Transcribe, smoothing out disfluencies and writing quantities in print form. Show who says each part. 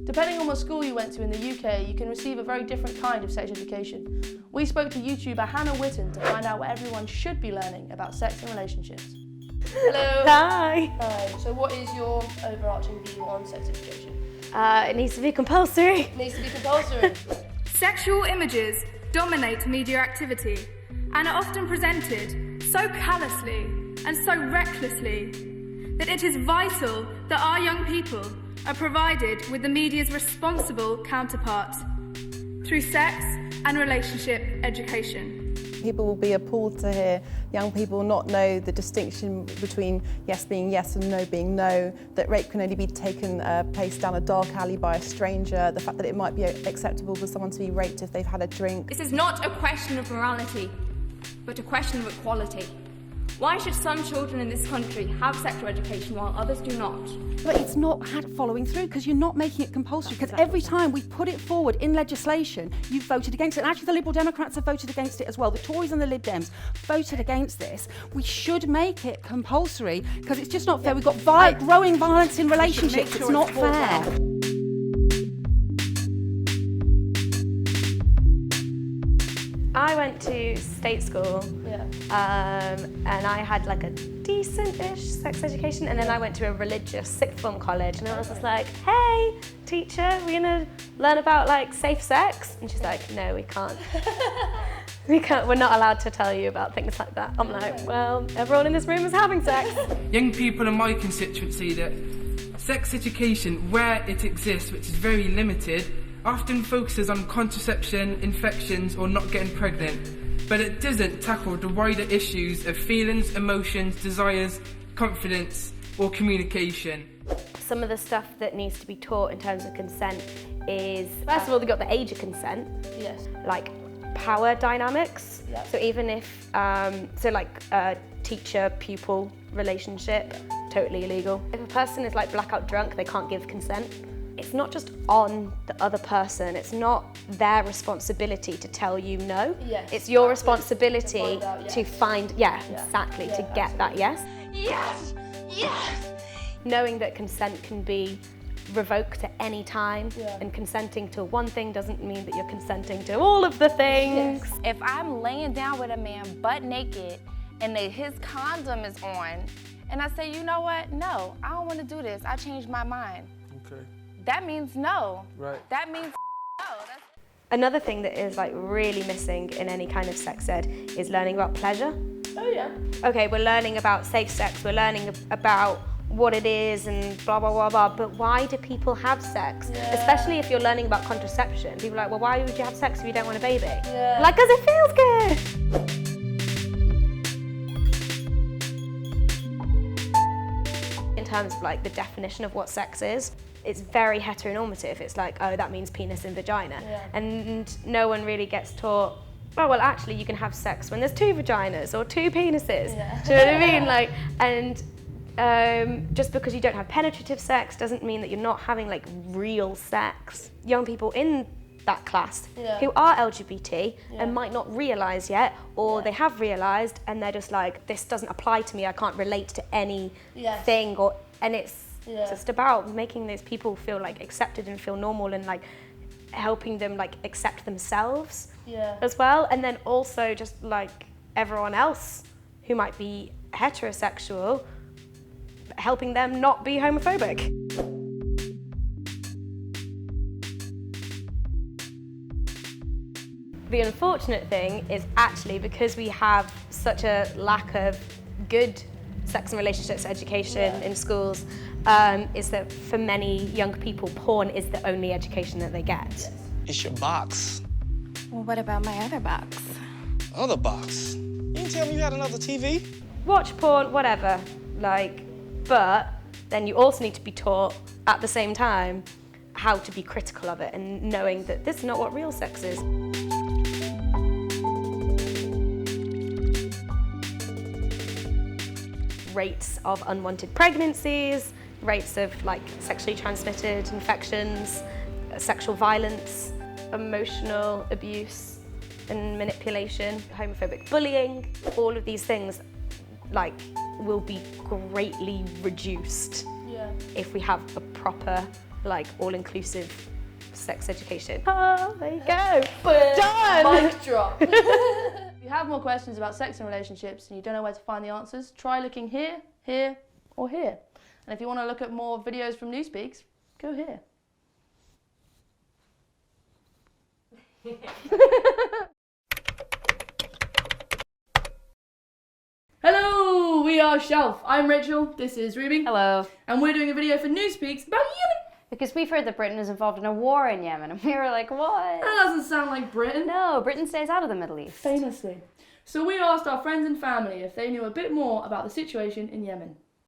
Speaker 1: Depending on what school you went to in the UK, you can receive a very different kind of sex education. We spoke to YouTuber Hannah Witton to find out what everyone should be learning about sex and relationships. Hello.
Speaker 2: Hi.
Speaker 1: Hi. So what is your overarching view on sex education?
Speaker 2: It needs to be compulsory.
Speaker 1: It needs to be compulsory.
Speaker 3: Sexual images dominate media activity and are often presented so callously and so recklessly that it is vital that our young people are provided with the media's responsible counterpart through sex and relationship education.
Speaker 4: People will be appalled to hear young people not know the distinction between yes being yes and no being no, that rape can only be taken place down a dark alley by a stranger, the fact that it might be acceptable for someone to be raped if they've had a drink.
Speaker 5: This is not a question of morality, but a question of equality. Why should some children in this country have sexual education while others do not?
Speaker 6: But it's not following through because you're not making it compulsory, because every time we put it forward in legislation, you've voted against it. And actually the Liberal Democrats have voted against it as well. The Tories and the Lib Dems voted against this. We should make it compulsory because it's just not fair. We've got growing violence in relationships. It's not fair.
Speaker 2: I went to state school, and I had like a decent-ish sex education, and then I went to a religious sixth form college, and I was just like, hey, teacher, we're gonna learn about like safe sex? And she's like, no, we can't. We're not allowed to tell you about things like that. I'm like, well, everyone in this room is having sex.
Speaker 7: Young people in my constituency, that sex education, where it exists, which is very limited, often focuses on contraception, infections, or not getting pregnant, but it doesn't tackle the wider issues of feelings, emotions, desires, confidence, or communication.
Speaker 2: Some of the stuff that needs to be taught in terms of consent is, first of all, they've got the age of consent.
Speaker 1: Yes.
Speaker 2: Like power dynamics.
Speaker 1: Yeah.
Speaker 2: So even if, so like a teacher-pupil relationship, totally illegal. If a person is like blackout drunk, they can't give consent. It's not just on the other person, it's not their responsibility to tell you no.
Speaker 1: Yes,
Speaker 2: it's your responsibility
Speaker 1: to
Speaker 2: find, exactly, to get that yes.
Speaker 5: Yes! Yes!
Speaker 2: Knowing that consent can be revoked at any time, and consenting to one thing doesn't mean that you're consenting to all of the things.
Speaker 8: Yes. If I'm laying down with a man butt naked and his condom is on, and I say, you know what, no, I don't want to do this, I changed my mind.
Speaker 9: Okay.
Speaker 8: That means no.
Speaker 9: Right.
Speaker 8: That means no.
Speaker 2: Another thing that is like really missing in any kind of sex ed is learning about pleasure.
Speaker 1: Oh yeah.
Speaker 2: Okay, we're learning about safe sex, we're learning about what it is and blah, blah, blah, blah, but why do people have sex?
Speaker 1: Yeah. Especially
Speaker 2: Especially if you're learning about contraception. People are like, well, why would you have sex if you don't want a baby?
Speaker 1: Yeah.
Speaker 2: Like, because it feels good. In terms of like the definition of what sex is, it's very heteronormative. It's like, oh, that means penis and vagina.
Speaker 1: Yeah.
Speaker 2: And no one really gets taught, oh, well, actually, you can have sex when there's two vaginas or two penises.
Speaker 1: Yeah.
Speaker 2: Do you know what I mean? Like, and just because you don't have penetrative sex doesn't mean that you're not having like real sex. Young people in that class who are LGBT and might not realise yet, or they have realised and they're just like, this doesn't apply to me, I can't relate to anything, and it's just about making those people feel like accepted and feel normal, and like helping them like accept themselves as well, and then also just like everyone else who might be heterosexual, helping them not be homophobic. The unfortunate thing is actually because we have such a lack of good sex and relationships education in schools, is that for many young people, porn is the only education that they get.
Speaker 10: It's your box.
Speaker 5: Well, what about my other box?
Speaker 10: Other box? You didn't tell me you had another TV?
Speaker 2: Watch porn, whatever, like, but then you also need to be taught at the same time how to be critical of it and knowing that this is not what real sex is. Rates of unwanted pregnancies, rates of like sexually transmitted infections, sexual violence, emotional abuse and manipulation, homophobic bullying, all of these things like will be greatly reduced if we have a proper like all-inclusive sex education. Oh, there you go.
Speaker 1: Done! Mic drop. If you have more questions about sex and relationships and you don't know where to find the answers, try looking here, here, or here. And if you want to look at more videos from newsPeeks, go here. Hello, we are Shelf. I'm Rachel, this is Ruby.
Speaker 9: Hello.
Speaker 1: And we're doing a video for newsPeeks about Yemen.
Speaker 9: Because we've heard that Britain is involved in a war in Yemen, and we were like, what?
Speaker 1: That doesn't sound like Britain.
Speaker 9: No, Britain stays out of the Middle East.
Speaker 1: Famously. So we asked our friends and family if they knew a bit more about the situation in Yemen.